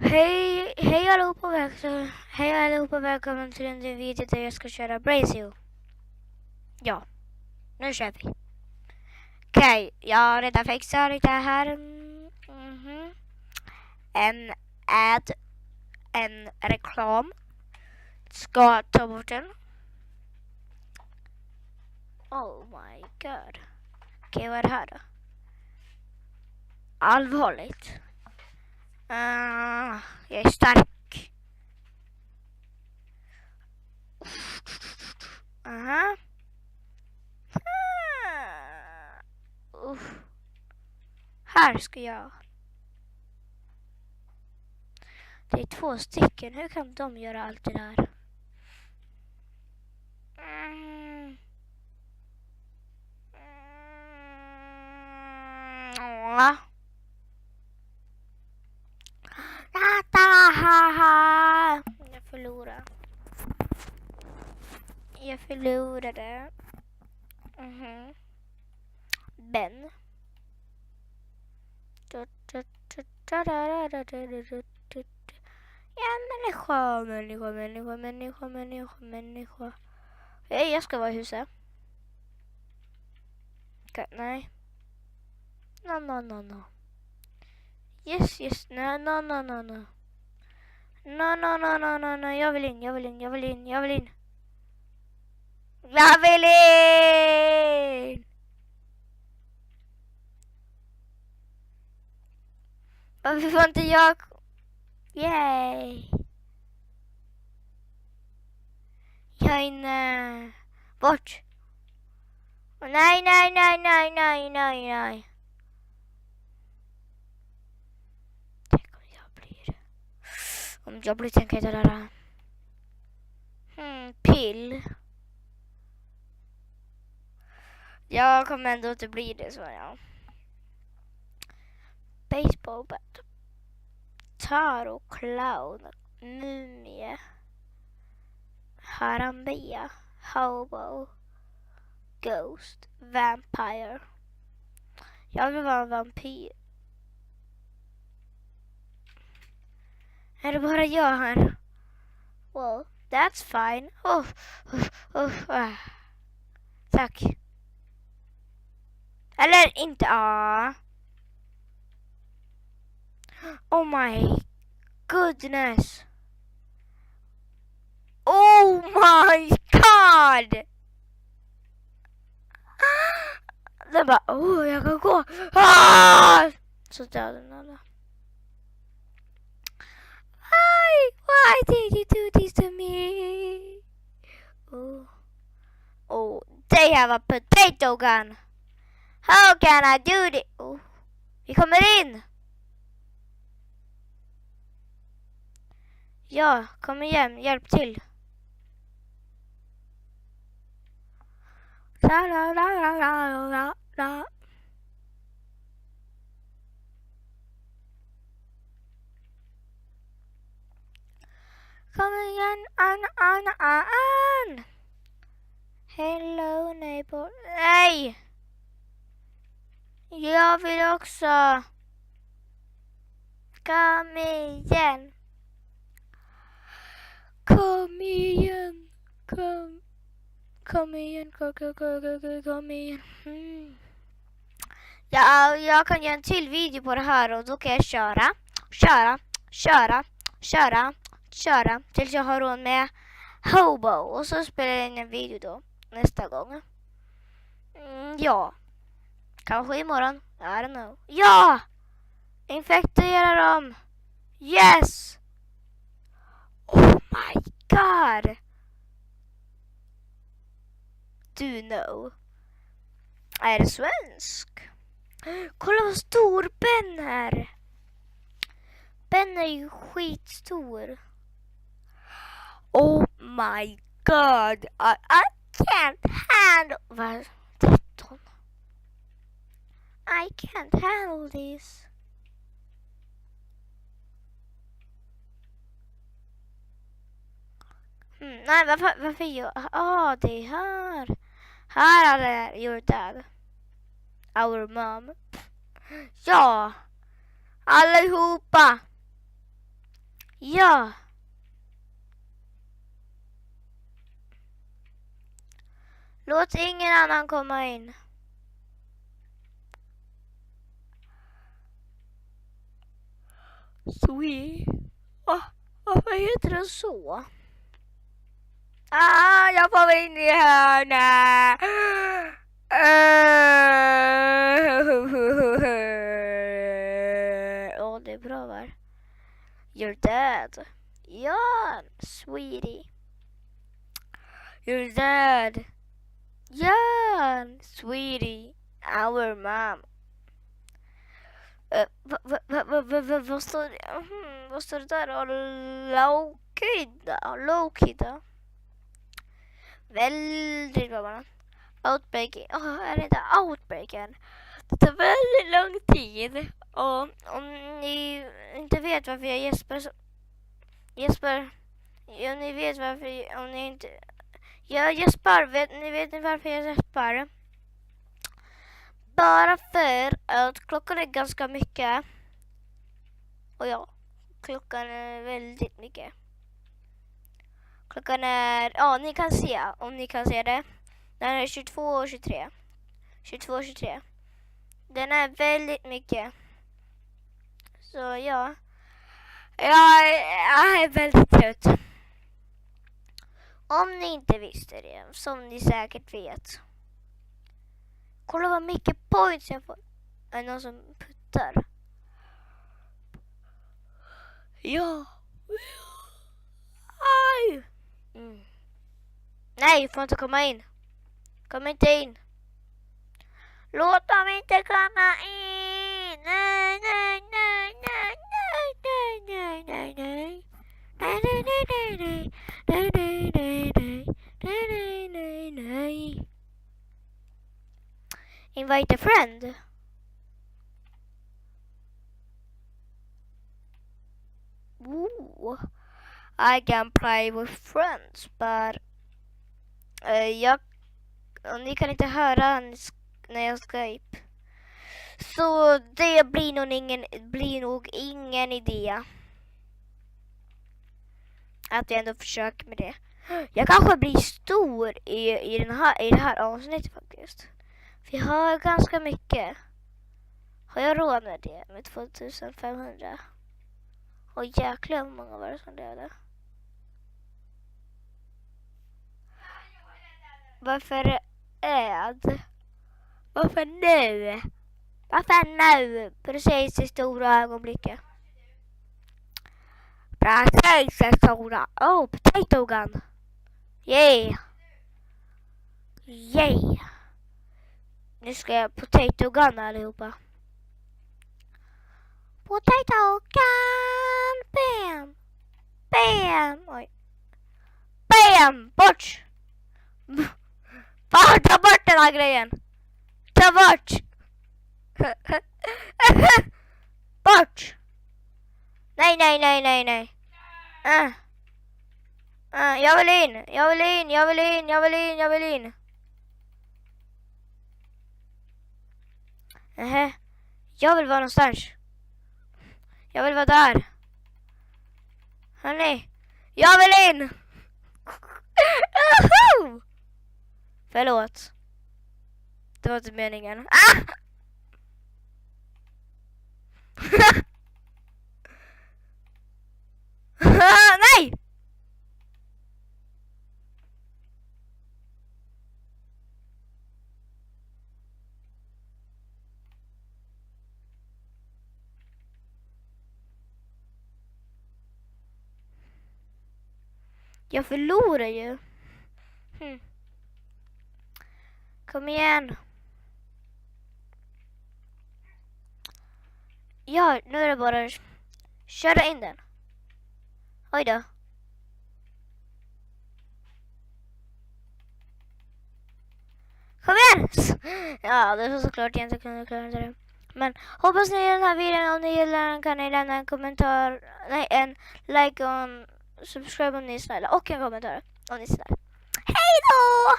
Hej allihopa, välkommen till en ny video där jag ska köra Brazil. Ja, nu kör vi. Okej, jag har redan fixat det här. En reklam. Ska ta bort den. Oh my god. Okej, vad är det här då? Allvarligt. Jag är stark. Aha. Här ska jag. Det är 2 stycken. Hur kan de göra allt det där? Jag förlorade. Jag förlorade. Ben. Ja, människa. Hej, jag ska vara i huset. Okay, nej. No. Yes. No. No. Jag vill in. Varför får inte jag? Yay. Jag är inne. Bort. Nej. Tänk om jag blir. Om jag blir tänker jag det där. Pill. Jag kommer ändå inte bli det så ja. Baseball bat. Taro, clown, mumie. Harambia, Hobo, ghost, vampire. Jag vill vara en vampyr. Är det bara jag här? Well, that's fine. Tack. Eller inte. Oh my goodness. Oh my god! Det bara, jag kan gå. Så dödade den alla. Why did you do this to me? They have a potato gun. How can I do this? Vi kommer in. Ja, kom igen, hjälp till. Kom igen, an. Hello neighbor. Nej! Jag vill också. Kom igen. Kom igen. Ja, jag kan göra en till video på det här och då kan jag köra tills jag har råd med Hobo och så spelar jag in en video då nästa gång. Ja. Kanske imorgon. I don't know. Ja! Infektera dem. Yes! Oh my god! Do you know? Är det svensk? Kolla vad stor Ben är. Ben är ju skitstor. Oh my god. I can't handle... Vad? 13? I can't handle this. Nej, varför gör... det är här. Här hade your dad. Our mom. Ja. Allihopa. Ja. Låt ingen annan komma in. Sweet. Varför heter den så? Jag får in i hörnet. Det är bra, va? You're dead. Ja, sweetie. You're dead. Ja, sweetie. Our mom. Vad står det? Vad står det där? Low-kida. Väldigt bra, man. Outbreaking. Är det inte outbreaken? Det tar väldigt lång tid. Och om ni inte vet varför jag gäspar. Om ni vet varför, om ni inte... Jag gäspar, ni vet varför jag gäspar? Bara för att klockan är ganska mycket. Och ja, klockan är väldigt mycket. Klockan är, ni kan se, om ni kan se det. Den är 22:23. 22:23. Den är väldigt mycket. Så ja. Jag är väldigt trött. Om ni inte visste det, som ni säkert vet. Kolla vad mycket points jag får. Är någon som puttar? Ja. Aj. Nej, får inte komma in. Kom inte in. Låt dem inte komma in. Nej, nej, nej, nej, nej, nej, nej, nej. Nej, nej, nej, nej, nej. Nej, nej, nej, nej. Nej, nej, nej, nej. Invite a friend. Ooh. I can play with friends, but ni kan inte höra när jag Skype. Så det blir nog ingen idé att jag ändå försöker med det. Jag kanske blir stor i det här avsnittet faktiskt. För jag har ganska mycket. Har jag råd med det? Med 2500. Och jäklar hur många var det som dödade. Varför Varför nu? Varför nu? Precis i stora ögonblicket. Precis i stora. Potato gun. Yeah. Yeah. Nu ska jag potato gun allihopa. Potato gun. Bam. Bam. Oj. Bam. Bort. Ta bort den här grejen. Ta bort. Bort. Nej, nej, nej, nej, nej. Jag vill in. Jag vill in. Jag vill in. Jag vill in. Jag vill in. Jag vill vara någonstans. Jag vill vara där. Hörni. Jag vill in. Förlåt. Det var inte meningen. Nej! Jag förlorar ju. Kom igen. Ja, nu är det bara att köra in den. Oj då. Kom igen! Ja, det var såklart jag inte kunde klara det. Men hoppas ni gillar den här videon. Om ni gillar den kan ni lämna en kommentar. Nej, en like och subscribe om ni är snälla. Och en kommentar om ni är snälla. Hej då!